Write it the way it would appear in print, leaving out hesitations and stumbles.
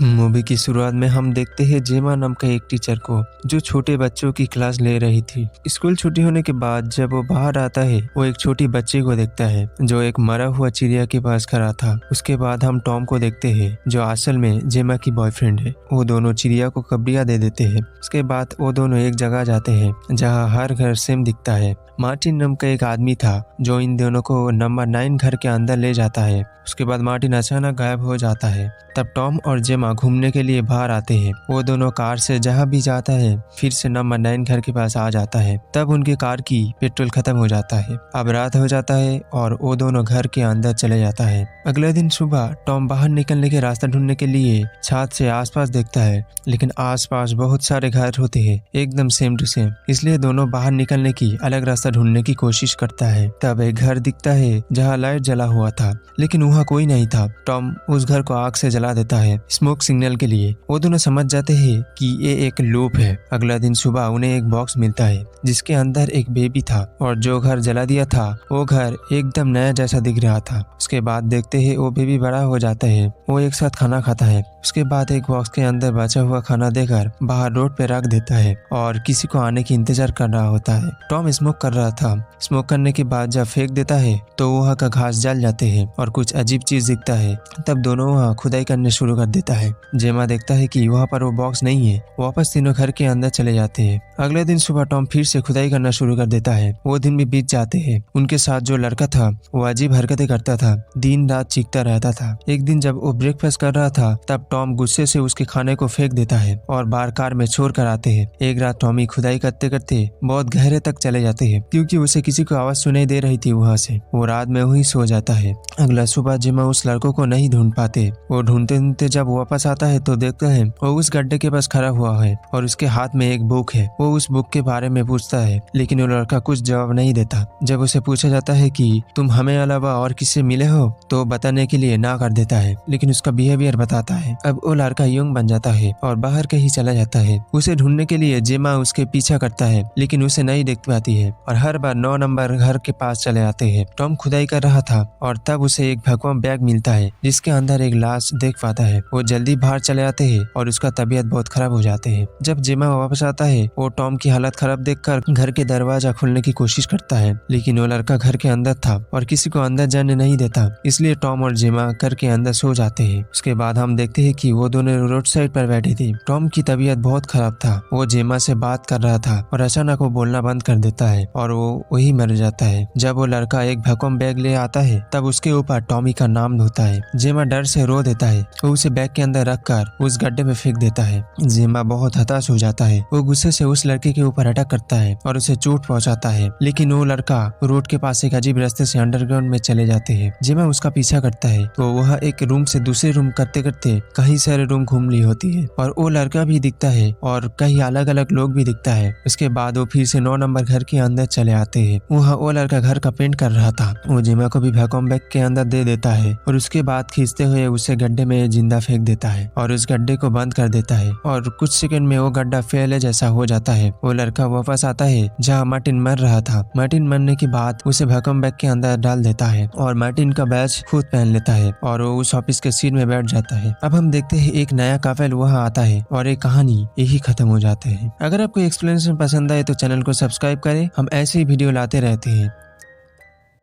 Movie की शुरुआत में हम देखते हैं जेमा नाम का एक टीचर को जो छोटे बच्चों की क्लास ले रही थी। स्कूल छुट्टी होने के बाद जब वो बाहर आता है वो एक छोटी बच्ची को देखता है जो एक मरा हुआ चिड़िया के पास खड़ा था। उसके बाद हम टॉम को देखते हैं जो असल में जेमा की बॉयफ्रेंड है। वो दोनों चिड़िया को कब्रिया दे देते हैं। उसके बाद वो दोनों एक जगह जाते हैं जहाँ हर घर सेम दिखता है। मार्टिन नाम का एक आदमी था जो इन दोनों को नंबर 9 घर के अंदर ले जाता है। उसके बाद मार्टिन अचानक गायब हो जाता है। तब टॉम और जेमा घूमने के लिए बाहर आते हैं। वो दोनों कार से जहाँ भी जाता है फिर से नंबर 9 घर के पास आ जाता है। तब उनके कार की पेट्रोल खत्म हो जाता है। अब रात हो जाता है और वो दोनों घर के अंदर चले जाता है। अगले दिन सुबह टॉम बाहर निकलने के रास्ता ढूंढने के लिए छत से आसपास देखता है, लेकिन आसपास बहुत सारे घर होते हैं एकदम सेम टू सेम। इसलिए दोनों बाहर निकलने की अलग रास्ता ढूंढने की कोशिश करता है। तब एक घर दिखता है जहाँ लाइट जला हुआ था, लेकिन वहाँ कोई नहीं था। टॉम उस घर को आग से जला देता है स्मोक सिग्नल के लिए। वो दोनों समझ जाते हैं कि ये एक लूप है। अगला दिन सुबह उन्हें एक बॉक्स मिलता है जिसके अंदर एक बेबी था और जो घर जला दिया था वो घर एकदम नया जैसा दिख रहा था। उसके बाद देखते हैं वो बेबी बड़ा हो जाता है। वो एक साथ खाना खाता है। उसके बाद एक बॉक्स के अंदर बचा हुआ खाना देकर बाहर रोड पे रख देता है और किसी को आने की इंतजार कर रहा होता है। टॉम स्मोक कर रहा था। स्मोक करने के बाद जब फेंक देता है तो वहाँ का घास जल जाते हैं और कुछ अजीब चीज दिखता है। तब दोनों वहाँ खुदाई करने शुरू कर देता है। जेमा देखता है कि वहाँ पर वो बॉक्स नहीं है। वापस तीनों घर के अंदर चले जाते हैं। अगले दिन सुबह टॉम फिर से खुदाई करना शुरू कर देता है। वो दिन भी बीत जाते हैं। उनके साथ जो लड़का था वो अजीब हरकतें करता था, दिन रात चीखता रहता था। एक दिन जब वो ब्रेकफास्ट कर रहा था तब टॉम गुस्से से उसके खाने को फेंक देता है और बाहर कार में छोड़ कर आते हैं। एक रात टॉमी खुदाई करते करते बहुत गहरे तक चले जाते हैं क्योंकि उसे किसी को आवाज सुनाई दे रही थी वहाँ से। वो रात में वहीं सो जाता है। अगला सुबह जेमा उस लड़कों को नहीं ढूंढ पाते। वो ढूंढते ढूंढते जब वापस आता है तो देखता है वो उस गड्ढे के पास खड़ा हुआ है और उसके हाथ में एक बुक है। वो उस बुक के बारे में पूछता है, लेकिन वो लड़का कुछ जवाब नहीं देता। जब उसे पूछा जाता है कि तुम हमें अलावा और किससे मिले हो तो बताने के लिए ना कर देता है, लेकिन उसका बिहेवियर बताता है। अब वो लड़का यंग बन जाता है और बाहर कहीं चला जाता है। उसे ढूंढने के लिए जेमा उसके पीछा करता है, लेकिन उसे नहीं देख पाती है और हर बार 9 नंबर घर के पास चले आते हैं। टॉम खुदाई कर रहा था और तब उसे एक भगवा बैग मिलता है जिसके अंदर एक लाश देख पाता है। वो जल्दी बाहर चले आते हैं और उसका तबीयत बहुत खराब हो जाते हैं। जब जेमा वापस आता है वो टॉम की हालत खराब देखकर घर के दरवाजा खोलने की कोशिश करता है, लेकिन वो लड़का घर के अंदर था और किसी को अंदर जाने नहीं देता। इसलिए टॉम और जेमा घर के अंदर सो जाते हैं। उसके बाद हम देखते हैं कि वो दोनों रोड साइड पर बैठे थे। टॉम की तबीयत बहुत खराब था। वो जेमा से बात कर रहा था और अचानक वो बोलना बंद कर देता है और वो वही मर जाता है। जब वो लड़का एक भैक्यूम बैग ले आता है तब उसके ऊपर टॉमी का नाम होता है। जेमा डर से रो देता है। वो उसे बैग के अंदर रखकर उस गड्ढे में फेंक देता है। जेमा बहुत हताश हो जाता है। वो गुस्से से उस लड़के के ऊपर अटैक करता है और उसे चोट पहुंचाता है, लेकिन वो लड़का रोड के पास एक अजीब रास्ते से अंडरग्राउंड में चले जाते हैं। जेमा उसका पीछा करता है तो वह एक रूम से दूसरे रूम करते करते कई सारे रूम घूम ली होती है और वो लड़का भी दिखता है और कई अलग अलग लोग भी दिखता है। उसके बाद वो फिर से 9 नंबर घर के अंदर चले आते हैं। वहाँ वो लड़का घर का पेंट कर रहा था। वो जेमा को भी वैक्यूम बैग के अंदर दे देता है और उसके बाद खींचते हुए उसे गड्ढे में जिंदा फेंक देता है और उस गड्ढे को बंद कर देता है और कुछ सेकंड में वो गड्ढा फैले जैसा हो जाता है। वो लड़का वापस आता है जहाँ मार्टिन मर रहा था। मार्टिन मरने के बाद उसे वैक्यूम बैग के अंदर डाल देता है और मार्टिन का बैज खुद पहन लेता है और वो उस ऑफिस के सीट में बैठ जाता है। अब हम देखते हैं एक नया कपल वहाँ आता है और एक कहानी यही खत्म हो जाते हैं। अगर आपको एक्सप्लेनेशन पसंद आए तो चैनल को सब्सक्राइब करें। हम ऐसे ही वीडियो लाते रहते हैं।